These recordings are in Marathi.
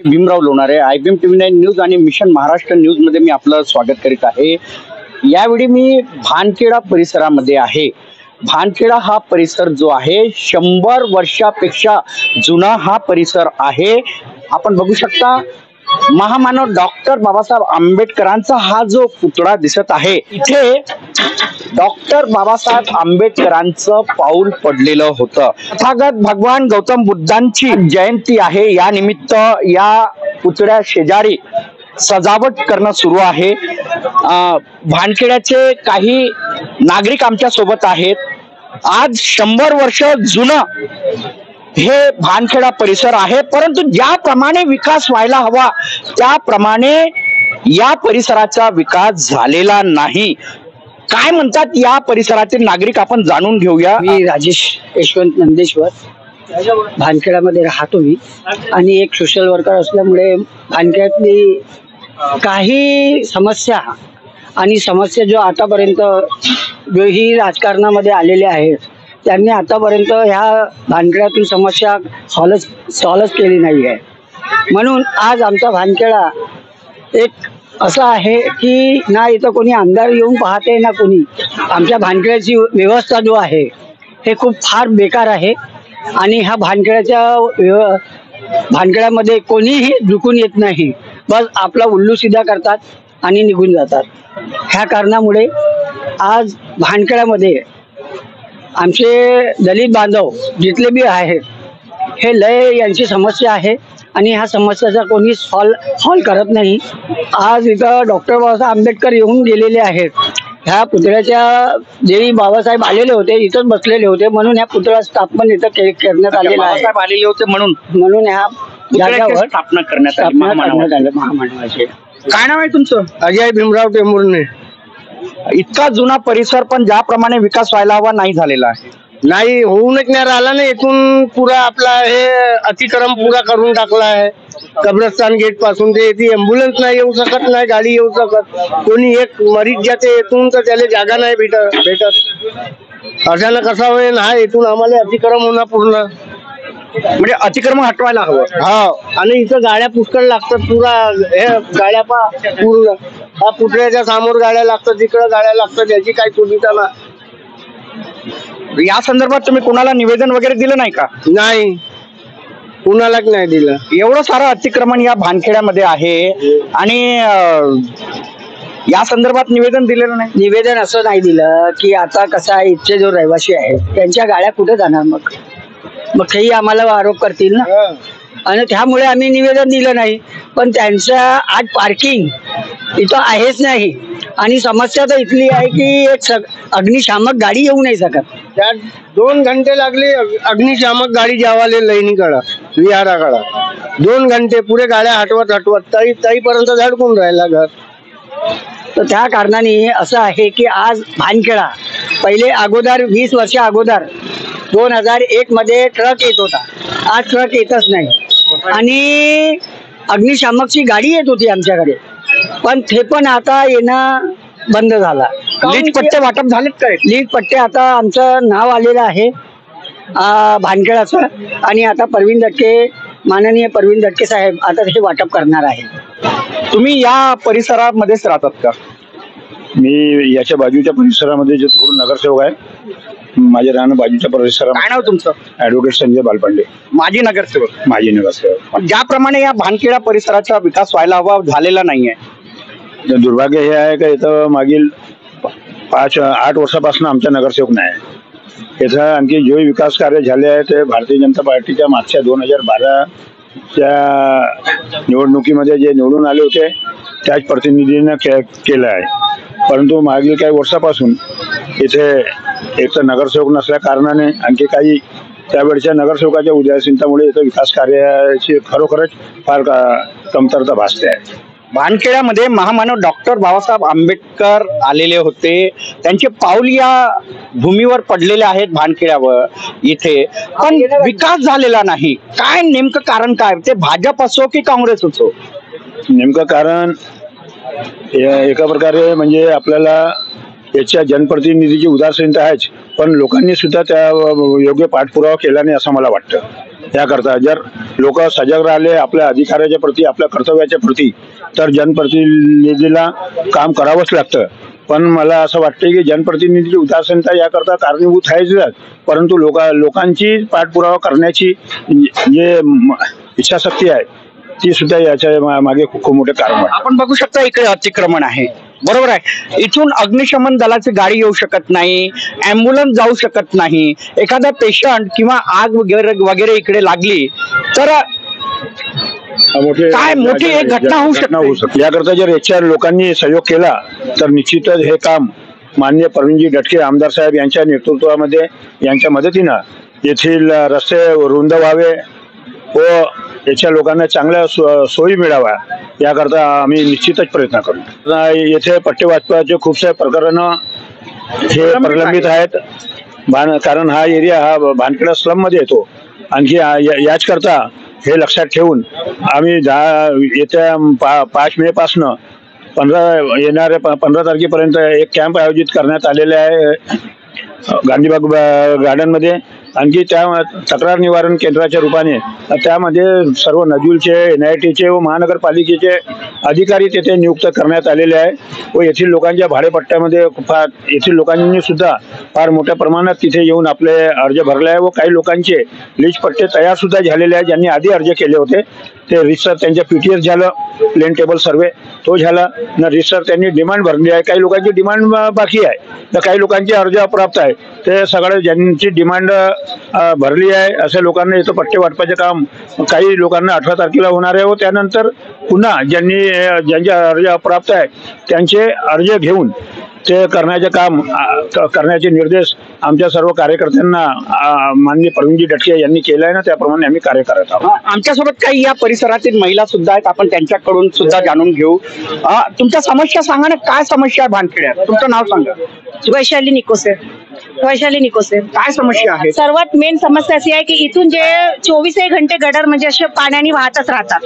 Bhimrao Lonare, IBM TV9 news आणि मिशन महाराष्ट्र न्यूज मध्ये मी आपलं स्वागत करीत आहे। यावेळी मी भानखेडा परिसरामध्ये आहे। भानखेडा हा परिसर जो आहे 100 वर्षापेक्षा जुना हा परिसर आहे। आपण बघू शकता महामानव डॉक्टर बाबासाहेब आंबेडकरांचा हा जो पुतळा दिसत आहे, इथे डॉक्टर बाबासाहेब आंबेडकरांचं पाऊल पडलेलं होतं। तथागत भगवान गौतम बुद्धांची जयंती आहे, या निमित्त या पुतळ्या शेजारी सजावट करणं सुरू आहे। भानखेड्याचे काही नागरिक आमच्या सोबत आहेत। आज 100 वर्ष जुनं हे भानखेडा परिसर आहे, परंतु ज्याप्रमाणे विकास व्हायला हवा त्याप्रमाणे या परिसराचा विकास झालेला नाही। काय म्हणतात या परिसरातील नागरिक आपण जाणून घेऊया। मी राजेश यशवंत नंदेश्वर, भानखेड्यामध्ये राहतो मी आणि एक सोशल वर्कर असल्यामुळे भानखेड्यातली काही समस्या जो आतापर्यंत जोही राजकारणामध्ये आलेले आहेत त्यांनी आतापर्यंत ह्या भानखेड्यातील समस्या सॉल्व्ह केली नाही आहे। म्हणून आज आमचा भानखेडा एक असं आहे की ना इथं कोणी आमदार येऊन पाहते ना कोणी। आमच्या भानखेड्याची व्यवस्था जो आहे हे खूप फार बेकार आहे आणि ह्या भानखेड्यामध्ये कोणीही झुकून येत नाही, बस आपला उल्लू सीधा करतात आणि निघून जातात। ह्या कारणामुळे आज भानखेड्यामध्ये आमचे दलित बांधव जिथले बी आहेत हे लय यांची समस्या आहे आणि ह्या समस्याचा कोणी सॉल्व करत नाही। आज इथं डॉक्टर बाबासाहेब आंबेडकर येऊन गेलेले आहेत। ह्या पुतळ्याच्या जे बाबासाहेब आलेले होते इथंच बसलेले होते, म्हणून ह्या पुतळा स्थापन इथं करण्यात आलेला आहे। बाबासाहेब आलेले होते म्हणून ह्या जागेवर स्थापना करण्यात आली महामानवाची। काय नाव आहे तुमचं? अजय भीमराव टेंभुर्णे। इतका जुना परिसर पण ज्याप्रमाणे विकास व्हायला हवा नाही झालेला आहे, नाही होऊनच नाही राहिला ना। इथून पुरा आपला हे अतिक्रम पुरा करून टाकला आहे। कब्रस्तान गेट पासून ते ॲम्ब्युलन्स नाही येऊ शकत, नाही गाडी येऊ शकत। कोणी एक मरीज जाते इथून तर त्याला जागा नाही भेटत। अचानक कसा होईल हा, इथून आम्हाला अतिक्रम होणार पूर्ण, म्हणजे अतिक्रमण हटवायला हवं। हा, आणि इथं गाड्या पुष्कळ लागतात। पुरा हे गाड्या पूर्ण हा पुतळ्याच्या समोर गाड्या लागतात, तिकडे गाड्या लागतात, याची काही सुविधा नाही। या संदर्भात तुम्ही कोणाला निवेदन वगैरे दिलं नाही का? नाही, कुणालाच नाही दिलं। एवढं सारं अतिक्रमण या भानखेड्यामध्ये आहे आणि या संदर्भात निवेदन दिलेलं नाही। निवेदन असं नाही दिलं की आता कसं आहे, इथचे जो रहिवासी आहेत त्यांच्या गाड्या कुठे जाणार, मग तेही आम्हाला आरोप करतील ना। आणि त्यामुळे आम्ही निवेदन दिलं नाही। पण त्यांच्या आज पार्किंग इथं आहेच नाही आणि समस्या तर इथली आहे की एक अग्निशामक गाडी येऊ नाही शकत। त्यात 2 घंटे लागले अग्निशामक गाडी जावाले लईनीकडं विहाराकडं। 2 घंटे पुरे गाड्या हटवत ताईपर्यंत धडकून राहिला घर। तर त्या कारणाने असं आहे की आज भानखेडा पहिले अगोदर 20 वर्ष अगोदर 2001 मध्ये ट्रक येत होता, आज ट्रक येतच नाही आणि अग्निशामकची गाडी येत होती आमच्याकडे, पण ते पण आता येणं बंद झाला। लीज पट्टे वाटप झालेत काय? लीज पट्टे आता आमचं नाव आलेलं आहे भानखेडाचं आणि आता माननीय परवीन दटके साहेब आता हे वाटप करणार आहे। तुम्ही या परिसरामध्येच राहतात का? मी याच्या बाजूच्या परिसरामध्ये जे थोडं नगरसेवक आहे, माझे राहणं बाजूच्या परिसरात। काय नाव तुमचं? ऍडव्होकेट संजय बालपांडे, माजी नगरसेवक। माजी नगरसेवक। पण ज्याप्रमाणे या भानखेडा परिसराचा विकास व्हायला हवा झालेला नाहीये, दुर्भाग्य हे आहे का इथं मागील 5-8 वर्षापासून आमच्या नगरसेवक नाही। इथं आणखी जे विकास कार्य झाले आहे ते भारतीय जनता पार्टीच्या मागच्या 2012च्या निवडणुकीमध्ये जे निवडून आले होते त्याच प्रतिनिधीनं केलं आहे। परंतु मागील काही वर्षापासून इथे एक तर नगरसेवक नसल्या कारणाने आणखी काही त्यावेळच्या नगरसेवकाच्या उदासीनतेमुळे इथं विकास कार्याची खरोखरच फार कमतरता भासते आहे। भानखेड्यामध्ये महामानव डॉक्टर बाबासाहेब आंबेडकर आलेले होते, त्यांचे पाऊल या भूमीवर पडलेले आहेत भानखेड्यावर इथे, पण विकास झालेला नाही। काय नेमकं कारण काय? ते भाजप असो की काँग्रेस असो? नेमकं कारण एका प्रकारे म्हणजे आपल्याला याच्या जनप्रतिनिधीची उदासीनता आहेच, पण लोकांनी सुद्धा त्या योग्य पाठपुरावा केला नाही असं मला वाटतं। याकरता जर लोक सजग राहिले आपल्या अधिकाराच्या प्रती, आपल्या कर्तव्याच्या प्रती, तर जनप्रतिनिधीला काम करावंच लागतं। पण मला असं वाटतं की जनप्रतिनिधीची उदासीनता याकरता कारणीभूत आहेच, परंतु लोकांची पाठपुरावा करण्याची जे इच्छाशक्ती आहे ती सुद्धा याच्या मागे खूप मोठे कारण आहे। आपण बघू शकता इकडे अतिक्रमण आहे, बरोबर आहे। इथून अग्निशमन दलाची गाडी येऊ शकत नाही, ॲम्ब्युलन्स जाऊ शकत नाही, एखादा पेशंट किंवा आग वगैरे इकडे लागली तर काय मोठी एक घटना होऊ शकते। याकरता जर याच्या लोकांनी सहयोग केला तर निश्चितच हे काम माननीय प्रवीणजी दटके आमदार साहेब यांच्या नेतृत्वामध्ये, यांच्या मदतीनं येथील रस्ते रुंद व्हावे व याच्या लोकांना चांगल्या सोयी मिळाव्या याकरता आम्ही निश्चितच प्रयत्न करू। येथे पट्टे वाचपाचे खूपसे प्रकरण हे प्रलंबित आहेत, कारण हा एरिया हा भानखेडा स्लम मध्ये येतो। आणखी याच करता हे लक्षात ठेवून आम्ही येत्या 5 मे पासनं 15 तारखेपर्यंत एक कॅम्प आयोजित करण्यात आलेले आहे गांधीबाग गार्डन मध्ये। आणखी त्या तक्रार निवारण केंद्राच्या रूपाने त्यामध्ये सर्व नजूलचे, NITचे व महानगरपालिकेचे अधिकारी तेथे नियुक्त करण्यात आलेले आहे व येथील लोकांच्या भाडेपट्ट्यामध्ये येथील लोकांनी सुद्धा फार मोठ्या प्रमाणात तिथे येऊन आपले अर्ज भरले आहे व काही लोकांचे लिस्ट पट्टे तयार सुद्धा झालेले आहेत, ज्यांनी आधी अर्ज केले होते ते रिसर त्यांच्या PTS झालं, प्लेन टेबल सर्वे तो झाला न, रिसर त्यांनी डिमांड भरली आहे, काही लोकांची डिमांड बाकी आहे, तर काही लोकांचे अर्ज अप्राप्त आहे। ते सगळे ज्यांची डिमांड भरली आहे अशा लोकांना इथं पट्टे वाटपाचे काम काही लोकांना 18 तारखेला होणार आहे व त्यानंतर पुन्हा ज्यांचे अर्ज अप्राप्त आहे त्यांचे अर्ज घेऊन ते करण्याचे काम करण्याचे निर्देश आमच्या सर्व कार्यकर्त्यांना माननीय प्रवीणजी दटके यांनी केले आहे ना, त्याप्रमाणे आम्ही कार्य करत आहोत। आमच्यासोबत काही या परिसरातील महिला सुद्धा आहेत, आपण त्यांच्याकडून सुद्धा जाणून घेऊ। तुमच्या समस्या सांगा ना, काय समस्या आहे भानखेड्यात? तुमचं नाव सांगा। वैशाली निकोसे। काय समस्या आहे? सर्वात मेन समस्या अशी आहे की इथून जे 24 घंटे गटर म्हणजे असे पाण्याने वाहतच राहतात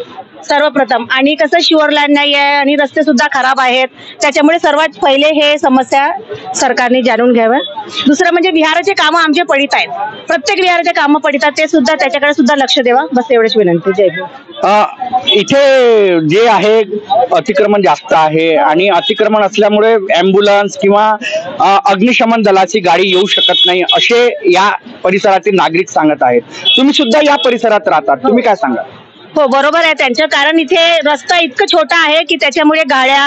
सर्वप्रथम, आणि कसं शिवर लाईन नाही आहे आणि रस्ते सुद्धा खराब आहेत, त्याच्यामुळे सर्वात पहिले हे समस्या सरकारने जाणून घ्यावं। दुसरं म्हणजे विहाराचे कामं आमचे पडित आहेत, प्रत्येक विहाराचे कामं पडितात, ते सुद्धा त्याच्याकडे सुद्धा लक्ष द्यावा, बस एवढीच विनंती। जय भीम। इथे जे आहे अतिक्रमण जास्त आहे आणि अतिक्रमण असल्यामुळे ॲम्ब्युलन्स किंवा अग्निशमन दलाची गाडी येऊ शकत नाही असे या परिसरातील नागरिक सांगत आहेत। तुम्ही सुद्धा या परिसरात राहतात, तुम्ही काय सांगा? हो बरोबर आहे त्यांचं, कारण इथे रस्ता इतकं छोटा आहे की त्याच्यामुळे गाड्या,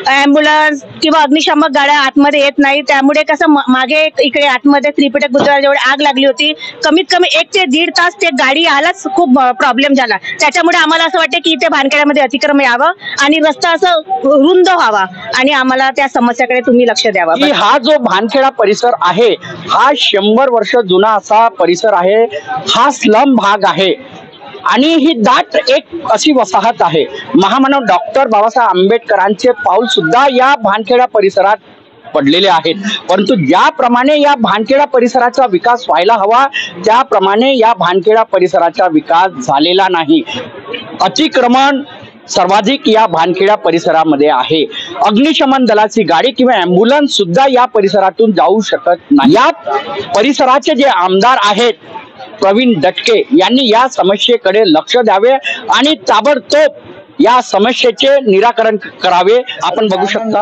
ॲम्ब्युलन्स किंवा अग्निशामक गाड्या आतमध्ये येत नाही, त्यामुळे कसं मागे इकडे आतमध्ये त्रिपिटक गुरुद्वाराजवळ आग लागली होती, कमीत कमी 1 ते 1.5 तास ते गाडी यायलाच खूप प्रॉब्लेम झाला। त्याच्यामुळे आम्हाला असं वाटतं की इथे भानखेड्यामध्ये अतिक्रमण यावं आणि रस्ता असं रुंद व्हावा आणि आम्हाला त्या समस्याकडे तुम्ही लक्ष द्यावं। हा जो भानखेडा परिसर आहे हा 100 वर्ष जुना असा परिसर आहे, हा स्लम भाग आहे आणि ही दाट एक अशी वसाहत आहे। महामानव डॉक्टर बाबासाहेब आंबेडकरांचे पाऊल सुद्धा या भानखेडा परिसरात पडलेले आहेत, परंतु ज्याप्रमाणे या भानखेडा परिसराचा विकास व्हायला हवा त्याप्रमाणे या भानखेडा परिसराचा विकास झालेला नाही। अतिक्रमण सर्वाधिक या भानखेडा परिसरामध्ये आहे, अग्निशमन दलाची गाडी किंवा ॲम्ब्युलन्स सुद्धा या परिसरातून जाऊ शकत नाही। या परिसराचे जे आमदार आहेत प्रवीण दटके यांनी या समस्येकडे लक्ष द्यावे आणि ताबडतोब या समस्येचे निराकरण करावे। आपण बघू शकता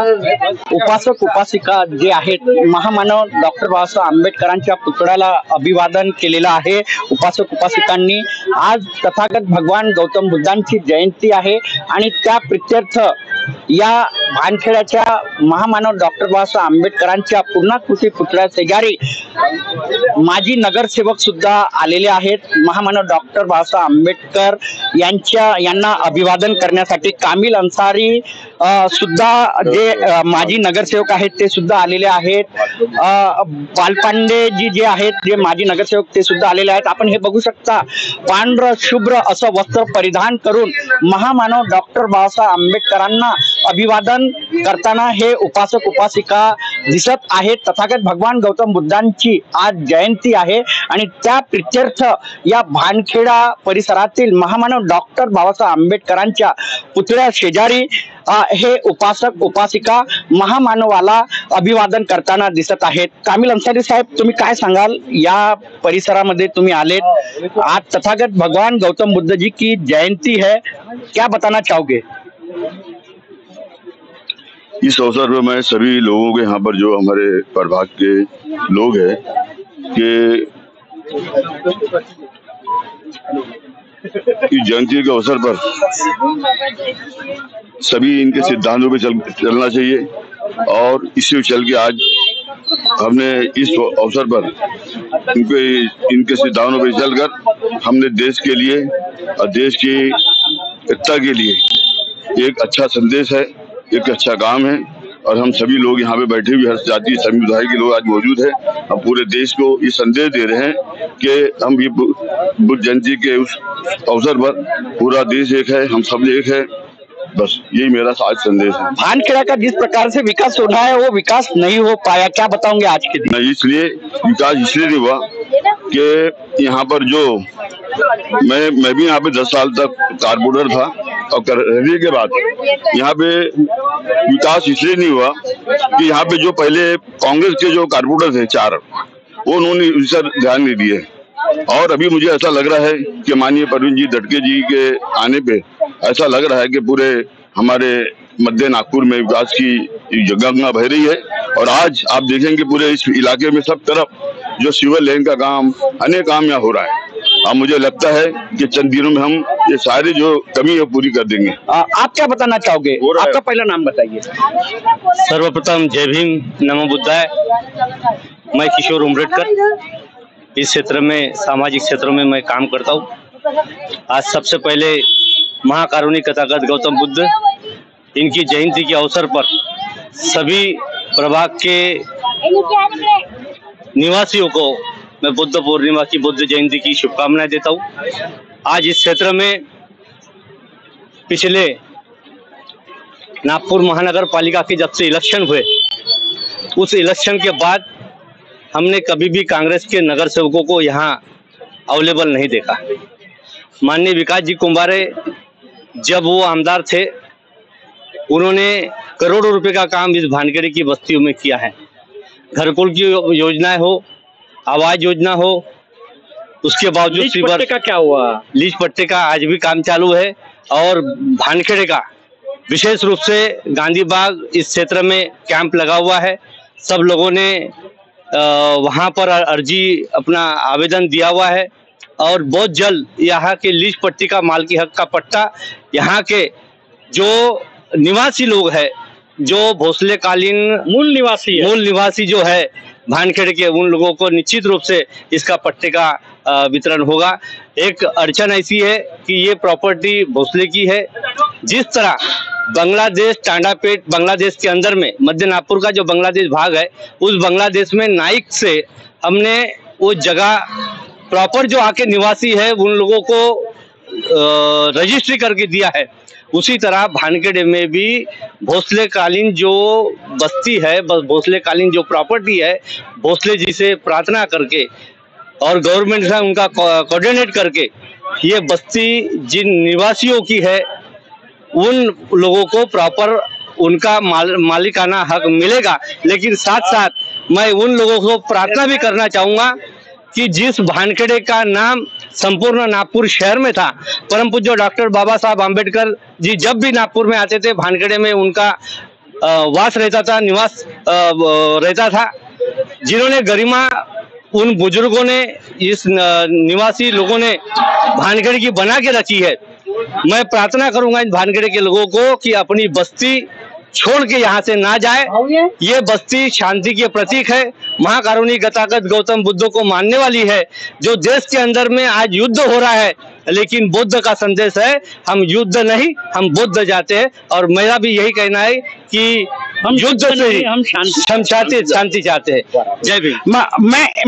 उपासक उपासिका जे आहेत, महामानव डॉक्टर बाबासाहेब आंबेडकरांच्या पुतळ्याला अभिवादन केलेलं आहे। उपासक उपासिकांनी आज तथागत भगवान गौतम बुद्धांची जयंती आहे आणि त्या प्रित्यर्थ या भानखेड्याच्या महामानव डॉक्टर बाबासाहेब आंबेडकरांच्या पूर्णाकृती पुतळ्या शेजारी माजी नगरसेवक सुद्धा आलेले आहेत। महामानव डॉक्टर बाबासाहेब आंबेडकर यांना अभिवादन करण्यासाठी कामिल अन्सारी सुद्धा जे माजी नगरसेवक आहेत ते सुद्धा आलेले आहेत। बालपांडे जी जे आहेत जे माजी नगरसेवक ते सुद्धा आलेले आहेत। आपण हे बघू शकता पांढरं शुभ्र असं वस्त्र परिधान करून महामानव डॉक्टर बाबासाहेब आंबेडकरांना अभिवादन करताना हे उपासक उपासिका दिसत आहेत. तथागत भगवान गौतम बुद्धांची आज जयंती आहे आणि त्या प्रित्यर्थ या भानखेडा परिसरातील महामानव डॉक्टर बाबासाहेब आंबेडकरांच्या पुतळ्या शेजारी हे उपासक उपासिका महामानवाला अभिवादन करताना दिसत आहेत. कामिल अन्सारी साहेब, तुम्ही काय सांगाल? या परिसरामध्ये तुम्ही आलेत, आज तथागत भगवान गौतम बुद्ध जी की जयंती है, क्या बताना चाहोगे? इस अवसर पर मैं सभी लोगों के यहाँ पर जो हमारे प्रभाग के लोग हैं कि इस जयंती के अवसर पर सभी इनके सिद्धांतों पे चलना चाहिए और इसी चल के आज हमने इस अवसर पर इनके सिद्धांतों पे चलकर हमने देश के लिए और देश की एकता के लिए एक अच्छा संदेश है, एक अच्छा काम है और हम सभी लोग यहाँ पे बैठे हुए हर जाति समुदाय के लोग आज मौजूद हैं। हम पूरे देश को ये संदेश दे रहे हैं कि हम ये बुद्ध जयंती के उस अवसर पर पूरा देश एक है, हम सब एक है। बस यही मेरा आज संदेश है। भानखेड़ा का जिस प्रकार से विकास होना है वो विकास नहीं हो पाया, क्या बताओगे आज के दिन? नहीं, इसलिए विकास इसलिए नहीं हुआ कि यहाँ पर जो मैं भी यहाँ पे 10 साल तक कारपोरेटर था और रहने के बाद यहाँ पे विकास इसलिए नहीं हुआ कि यहाँ पे जो पहले कांग्रेस के जो कारपोरेटर थे 4 वो उन्होंने इस पर ध्यान नहीं दिए और अभी मुझे ऐसा लग रहा है कि माननीय प्रवीण जी दटके जी के आने पे ऐसा लग रहा है कि पूरे हमारे मध्य नागपुर में विकास की गंगा बह रही है और आज आप देखेंगे पूरे इस इलाके में सब तरफ जो सिवर लेन का काम अनेक काम यहाँ हो रहा है। अब मुझे लगता है कि चंद दिनों में हम ये सारी जो कमी है पूरी कर देंगे। आप क्या बताना चाहोगे? आपका पहला नाम बताइए। सर्वप्रथम जय भीम, नमो बुद्धाय। मैं किशोर उमरेडकर, इस क्षेत्र में सामाजिक क्षेत्रों में मैं काम करता हूँ। आज सबसे पहले महाकारुणी तथागत गौतम बुद्ध इनकी जयंती के अवसर पर सभी प्रभाग के निवासियों को मैं बुद्ध पूर्णिमा की बुद्ध जयंती की शुभकामनाएं देता हूँ। आज इस क्षेत्र में पिछले नागपुर महानगर पालिका के जब से इलेक्शन हुए उस इलेक्शन के बाद हमने कभी भी कांग्रेस के नगर सेवकों को यहाँ अवेलेबल नहीं देखा। माननीय विकास जी कुंभारे जब वो आमदार थे उन्होंने करोड़ों रुपए का काम इस भानखेड़े की बस्तियों में किया है। घरकुल की योजनाएं हो, आवाज योजना हो, उसके बावजूद लीज पट्टे का क्या हुआ? लीज पट्टे का आज भी काम चालू है और भानखेड़े का विशेष रूप से गांधी बाग इस क्षेत्र में कैंप लगा हुआ है। सब लोगों ने वहां पर अर्जी अपना आवेदन दिया हुआ है और बहुत जल्द यहाँ के लीज पट्टी का मालकी हक का पट्टा यहाँ के जो निवासी लोग हैं, जो भोसले कालीन मूल निवासी जो है भानखेड़े के, उन लोगों को निश्चित रूप से इसका पट्टे का वितरण होगा। एक अड़चन ऐसी है कि ये प्रॉपर्टी भोसले की है। जिस तरह बांग्लादेश टांडापेट बांग्लादेश के अंदर में मध्य नागपुर का जो बांग्लादेश भाग है उस बांग्लादेश में नाइक से हमने वो जगह प्रॉपर जो आके निवासी है उन लोगों को रजिस्ट्री करके दिया है। उसी तरह भानखेड़े में भी भोसले कालीन जो बस्ती है, भोसले कालीन जो प्रॉपर्टी है, भोसले जी से प्रार्थना करके और गवर्नमेंट से उनका कोऑर्डिनेट करके ये बस्ती जिन निवासियों की है उन लोगों को प्रॉपर उनका मालिकाना हक मिलेगा। लेकिन साथ साथ मैं उन लोगों को प्रार्थना भी करना चाहूंगा कि जिस भानखेड़े का नाम संपूर्ण नागपुर शहर में था, परम पूज्य डॉक्टर बाबा साहब आम्बेडकर जी जब भी नागपुर में आते थे भानखेड़े में उनका वास रहता था, निवास रहता था। जिन्होंने गरिमा उन बुजुर्गों ने, इस निवासी लोगों ने भानखेड़े की बना के रखी है। मैं प्रार्थना करूंगा इन भानखेड़े के लोगों को कि अपनी बस्ती छोड़ के यहाँ से ना जाए। ये बस्ती शांति के प्रतीक है, महाकारुणी तथागत गौतम बुद्ध को मानने वाली है। जो देश के अंदर में आज युद्ध हो रहा है लेकिन बुद्ध का संदेश है हम युद्ध नहीं, हम बुद्ध जाते हैं। और मेरा भी यही कहना है कि हम युद्ध से ही हम शांति चाहते हैं। जय भीम।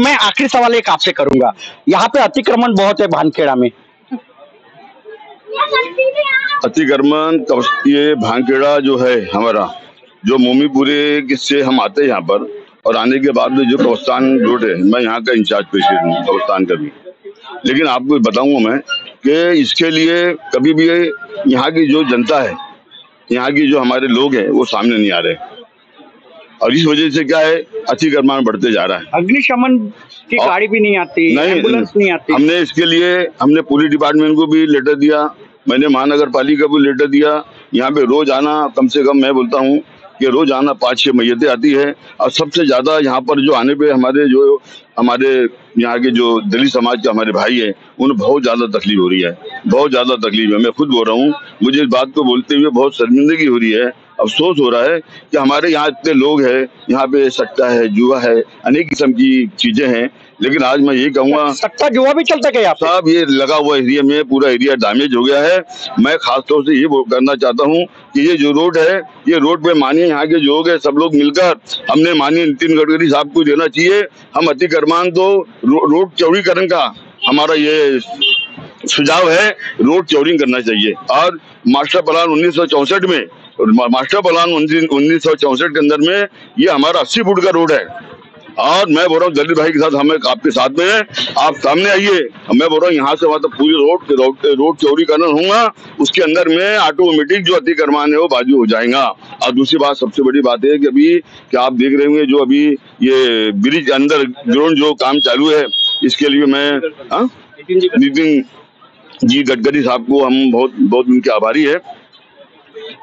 मैं आखिरी सवाल एक आपसे करूंगा, यहाँ पे अतिक्रमण बहुत है भानखेड़ा में, अतिक्रमण ये भांगखेड़ा जो है हमारा, जो मोमीपुरे से हम आते हैं यहाँ पर, और आने के बाद में जो कब्रिस्तान रोड है, मैं यहाँ का इंचार्ज पेशेंट हूँ कब्रिस्तान का भी। लेकिन आपको बताऊंगा मैं कि इसके लिए कभी भी यहाँ की जो जनता है, यहाँ की जो हमारे लोग हैं, वो सामने नहीं आ रहे, और इस वजह से क्या है, अतिक्रमण बढ़ते जा रहा है। अग्निशमन की गाड़ी भी नहीं आती, एम्बुलेंस नहीं आती। हमने इसके लिए पुलिस डिपार्टमेंट को भी लेटर दिया, मैंने महानगर पालिका को लेटर दिया। यहाँ पे रोज आना, कम से कम मैं बोलता हूँ कि रोज आना 5-6 मैयतें आती है, और सबसे ज्यादा यहाँ पर जो आने पे हमारे यहाँ के जो दलित समाज के हमारे भाई है, उन्हें बहुत ज्यादा तकलीफ हो रही है, बहुत ज्यादा तकलीफ है। मैं खुद बोल रहा हूँ, मुझे इस बात को बोलते हुए बहुत शर्मिंदगी हो रही है, अफसोस हो रहा है कि हमारे यहाँ इतने लोग हैं, यहाँ पे सट्टा है, जुआ है, अनेक किस्म की चीजें हैं। लेकिन आज मैं ये कहूँगा, सट्टा जुआ भी चलता क्या आप साहब? ये लगा हुआ एरिया में पूरा एरिया डैमेज हो गया है। मैं खास तौर से ये करना चाहता हूँ कि ये जो रोड है, ये रोड पे मानिए यहाँ के जो लोग हैं, सब लोग मिलकर हमने माननीय नितिन गडकरी साहब को देना चाहिए। हम अतिक्रमण तो रोड चौड़ीकरण का हमारा ये सुझाव है, रोड चौड़ीकरण करना चाहिए। और मास्टर प्लान 1964 में, मास्टर प्लान 1964 के अंदर में ये हमारा 80 फुट का रोड है। और मैं बोल रहा हूँ दलित भाई के साथ, हमें आपके साथ में, आप सामने आइए। मैं बोल रहा हूँ यहाँ से वहां तक पूरी रोड चौड़ीकरण होगा, उसके अंदर में ऑटोमेटिक जो अतिक्रमण है वो बाजू हो जाएगा। और दूसरी बात, सबसे बड़ी बात है कि अभी क्या आप देख रहे होंगे, जो अभी ये ब्रिज अंडरग्राउंड जो काम चालू है, इसके लिए मैं नितिन जी गडकरी साहब को हम बहुत उनके आभारी है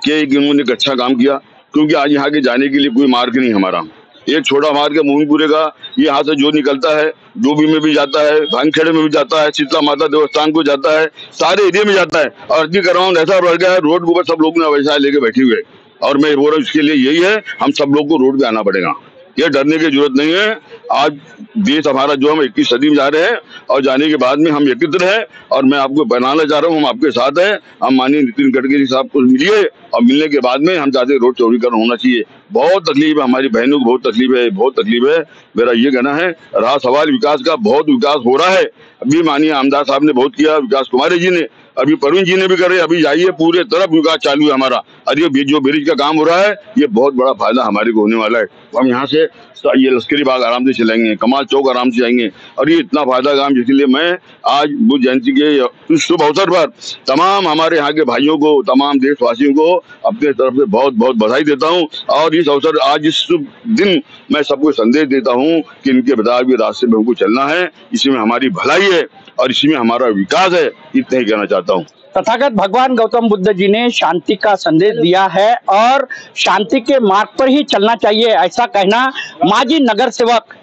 कि उन्होंने एक अच्छा काम किया। क्योंकि आज यहाँ के जाने के लिए कोई मार्ग नहीं हमारा, एक छोटा मार्ग है मोमीपुरे का, ये यहाँ से जो निकलता है डोभी में भी जाता है, भांगखेड़े में भी जाता है, शीतला माता देवस्थान को जाता है, सारे एरिया में जाता है। और अतिक्रमण ऐसा बढ़ गया है, रोड के ऊपर सब लोग व्यवसाय लेके बैठे हुए। और मैं बोल रहा हूँ, इसके लिए यही है, हम सब लोग को रोड पे आना पड़ेगा, ये डरने की जरूरत नहीं है। आज देश हमारा जो, हम 21 सदी में जा रहे हैं, और जाने के बाद में हम एकत्र हैं। और मैं आपको बनाना चाह रहा हूँ, हम आपके साथ हैं। हम माननीय नितिन गडकरी साहब को मिलिए, और मिलने के बाद में हम चाहते हैं रोड चौड़ीकरण होना चाहिए। बहुत तकलीफ है, हमारी बहनों को बहुत तकलीफ है, बहुत तकलीफ है। मेरा ये कहना है, रहा सवाल विकास का, बहुत विकास हो रहा है। अभी माननीय आमदार साहब ने बहुत किया, विकास कुमारी जी ने, अभी परवीन जी ने भी करे। अभी जाइए, पूरे तरफ विकास चालू है हमारा। और ये जो ब्रिज का काम हो रहा है, ये बहुत बड़ा फायदा हमारे को होने वाला है। हम यहाँ से ये लश्करी बाग आराम से चलेंगे, कमाल चौक आराम से जाएंगे, और ये इतना फायदा काम, इसलिए मैं आज बुद्ध जयंती के शुभ अवसर पर तमाम हमारे यहाँ के भाइयों को, तमाम देशवासियों को अपने तरफ से बहुत बहुत बधाई देता हूँ। और इस अवसर, आज इस शुभ दिन, मैं सबको संदेश देता हूँ कि इनके बताए हुए रास्ते में हमको चलना है, इसी में हमारी भलाई है और इसी में हमारा विकास है। इतना ही कहना चाहता हूँ। तथागत भगवान गौतम बुद्ध जी ने शांति का संदेश दिया है और शांति के मार्ग पर ही चलना चाहिए, ऐसा कहना माजी नगर सेवक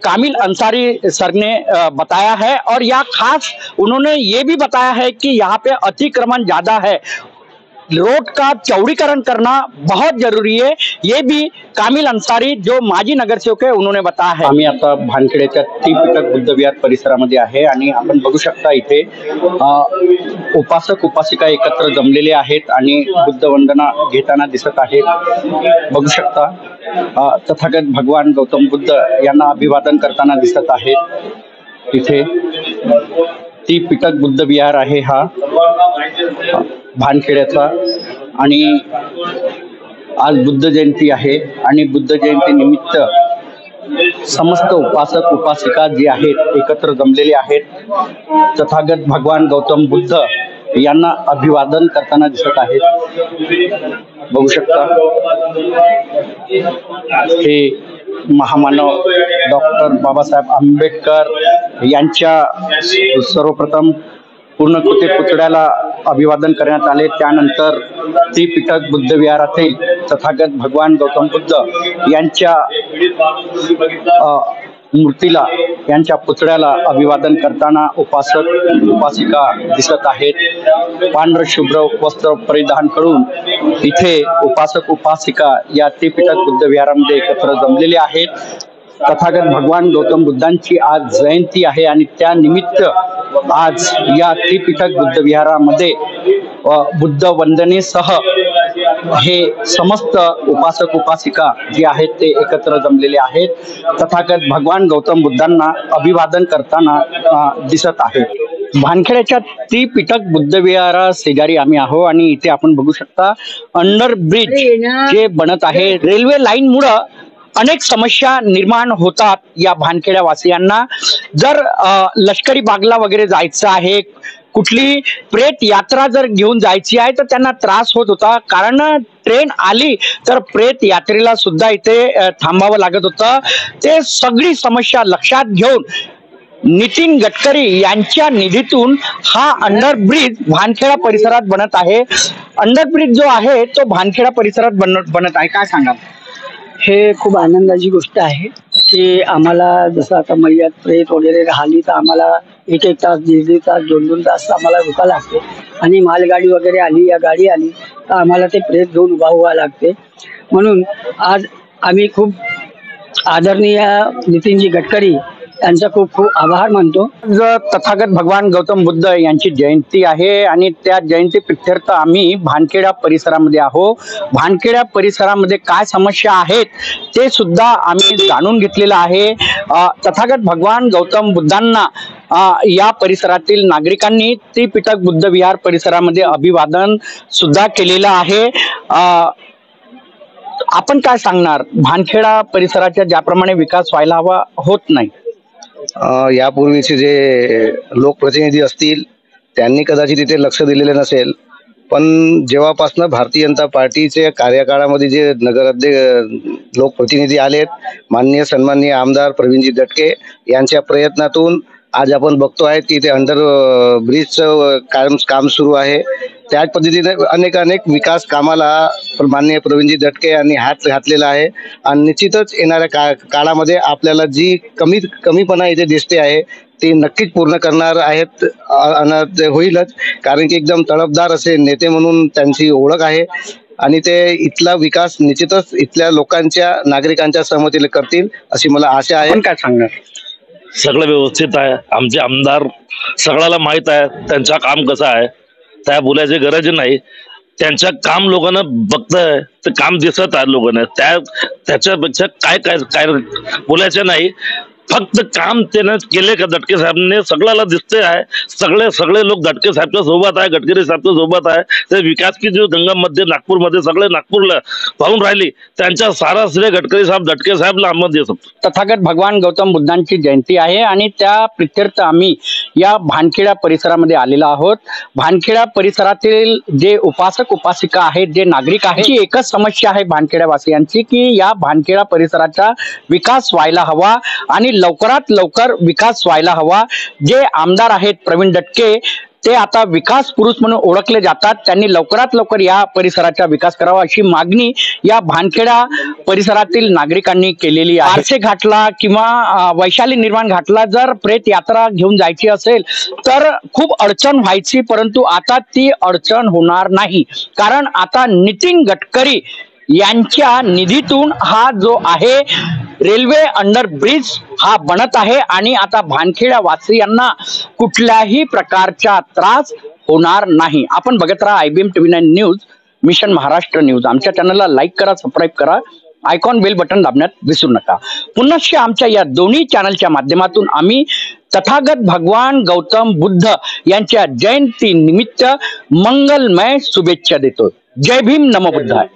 कामिल अंसारी सर ने बताया है। और यह खास उन्होंने ये भी बताया है कि यहाँ पे अतिक्रमण ज्यादा है, रोड का चौड़ीकरण करना बहुत जरुरी आहे, ये भी कामिल अंसारी जो माजी नगरसेवक आहे उन्होंने बताया है। आम्ही आता भानखेड्याच्या त्रिपिटक बुद्ध विहार परिसरामध्ये आहे आणि आपण बघू शकता इथे उपासक उपासिका एकत्र जमलेले आहेत आणि बुद्ध वंदना घेताना दिसत आहेत। बघू शकता तथागत भगवान गौतम बुद्ध यांना अभिवादन करताना दिसत आहेत। इथे त्रिपिटक बुद्ध विहार आहे हा भानखेड्याचा आणि आज बुद्ध जयंती आहे आणि बुद्ध जयंती निमित्त समस्त उपासक उपासिका जे आहेत एकत्र जमलेले आहेत। तथागत भगवान गौतम बुद्ध यांना अभिवादन करताना दिसत आहेत। बघू शकता हे महामानव डॉक्टर बाबासाहेब आंबेडकर यांच्या सर्वप्रथम पूर्णकृती पुतळ्याला अभिवादन करण्यात आले। त्यानंतर त्रिपिटक बुद्ध विहारातील तथागत भगवान गौतम बुद्ध यांच्या मूर्तीला, यांच्या पुतळ्याला अभिवादन करताना उपासक उपासिका दिसत आहेत। पांढर शुभ्र वस्त्र परिधान करून इथे उपासक उपासिका या त्रिपिटक बुद्ध विहारामध्ये एकत्र जमलेले आहेत। तथागत भगवान गौतम बुद्धांची आज जयंती आहे आणि त्या निमित्त आज या त्रिपिटक बुद्ध विहारामध्ये बुद्ध वंदनेसह हे समस्त उपासक उपासिका जे आहेत ते एकत्र जमलेले आहेत। तथागत भगवान गौतम बुद्धांना अभिवादन करताना दिसत आहेत। भानखेड्याच्या त्रिपिटक बुद्धविहारा शेजारी आम्ही आहो आणि इथे आपण बघू शकता अंडर ब्रिज जे बनत आहे. रेल्वे लाईन मुळे अनेक समस्या निर्माण होतात या भानखेड्या वासियांना. जर लष्करी बागला वगैरे जायचं आहे, कुठली प्रेत यात्रा जर घेऊन जायची आहे तर त्यांना त्रास होत होता, कारण ट्रेन आली तर प्रेत यात्रेला सुद्धा इथे थांबावं लागत होतं. ते सगळी समस्या लक्षात घेऊन नितीन गडकरी यांच्या निधीतून हा अंडर ब्रिज भानखेडा परिसरात बनत आहे. अंडर ब्रिज जो आहे तो भानखेडा परिसरात बनत आहे. काय सांगाल? हे खूप आनंदाची गोष्ट आहे की आम्हाला जसं आता मैयात प्रेत वगैरे राहिली तर आम्हाला एक तास, दीड तास, 2 तास आम्हाला रुका लागते. आणि मालगाडी वगैरे आली, या गाडी आली तर आम्हाला ते प्रेत घेऊन उभा व्हावं लागते. म्हणून आज आम्ही खूप आदरणीय नितीनजी गडकरी यांचा खूप खूप आभार मानतो. तथागत भगवान गौतम बुद्ध यांची जयंती आहे आणि त्या जयंती प्रित्यर्थ आम्ही भानखेडा परिसरामध्ये आहो. भानखेडा परिसरामध्ये काय समस्या आहेत ते सुद्धा आम्ही जाणून घेतलेलं आहे. तथागत भगवान गौतम बुद्धांना या परिसरातील नागरिकांनी त्रिपिटक बुद्ध विहार परिसरामध्ये अभिवादन सुद्धा केलेलं आहे. आपण काय सांगणार? भानखेडा परिसराच्या ज्याप्रमाणे विकास व्हायला हवा होत नाही. यापूर्वीचे जे लोकप्रतिनिधी असतील त्यांनी कदाचित तिथे लक्ष दिलेले नसेल, पण जेव्हापासनं भारतीय जनता पार्टीच्या कार्यकाळामध्ये जे लोकप्रतिनिधी आलेत, माननीय सन्माननीय आमदार प्रवीणजी दटके यांच्या प्रयत्नातून आज आपण बघतो आहे की ते अंडर ब्रिजचं काम सुरू आहे. त्याच पद्धतीने अनेक विकास कामाला माननीय प्रवीणजी दटके यांनी हात घातलेला आहे. आणि निश्चितच येणाऱ्या काळामध्ये आपल्याला जी कमीपणा इथे दिसते आहे ते नक्कीच पूर्ण करणार आहेत. ते होईलच, कारण की एकदम तडफदार असे नेते म्हणून त्यांची ओळख आहे आणि ते इथला विकास निश्चितच इथल्या लोकांच्या, नागरिकांच्या सहमतीने करतील अशी मला आशा आहे. काय सांगणार? सगळं व्यवस्थित आहे. आमचे आमदार सगळ्याला माहित आहे त्यांचं काम कसं आहे, त्या बोलायची गरज नाही. त्यांचं काम लोकांना बघताय, ते काम दिसत आहे लोकांना. त्याच्यापेक्षा काय बोलायचं नाही. फक्त काम त्यानं केले का दटके साहेबांनी सगळ्याला दिसते आहे. सगळे लोक दटके साहेबच्या सोबत आहे, गडकरी साहेबच्या सोबत आहे. ते विकास की जो गंगा मध्ये नागपूरमध्ये सगळे नागपूरला पाहून राहिली, त्यांच्या सारा श्रेय गडकरी साहेब, दटके साहेबला आम्हाला देत होतो. तथागत भगवान गौतम बुद्धांची जयंती आहे आणि त्या प्रित्यर्थ आम्ही या भानखेडा परिसरामध्ये आलेलो आहोत. भानखेडा परिसरातील जे उपासक उपासिका आहेत, जे नागरिक आहेत, ही एकच समस्या आहे भानखेडा वासियांची की या भानखेडा परिसराचा विकास व्हायला हवा आणि लवकरात लवकर विकास व्हायला हवा. जे आमदार आहेत प्रवीण दटके, ते आता विकास पुरुष म्हणून ओळखले जातात. त्यांनी लवकरात लवकर या परिसराचा विकास करावा अशी मागणी या भानखेडा परिसरातील नागरिकांनी केलेली आहे. आरसे घाटला किंवा वैशाली निर्माण घाटला जर प्रेत यात्रा घेऊन जायची असेल तर खूप अडचण व्हायची, परंतु आता ती अडचण होणार नाही, कारण आता नितीन गडकरी यांच्या निधीतून हा जो आहे रेल्वे अंडर ब्रिज हा बनत आहे आणि आता भानखेडा वासियांना कुठल्याही प्रकारचा त्रास होणार नाही. आपण बघत राहा IBM TV9 news, mission Maharashtra news. आमच्या चॅनलला लाईक करा, सबस्क्राईब करा, आयकॉन बेल बटन दाबण्यात विसरू नका. पुनश्च आमच्या या दोन्ही चॅनलच्या माध्यमातून आम्ही तथागत भगवान गौतम बुद्ध यांच्या जयंती निमित्त मंगलमय शुभेच्छा देतो. जय भीम, नमो बुद्धाय.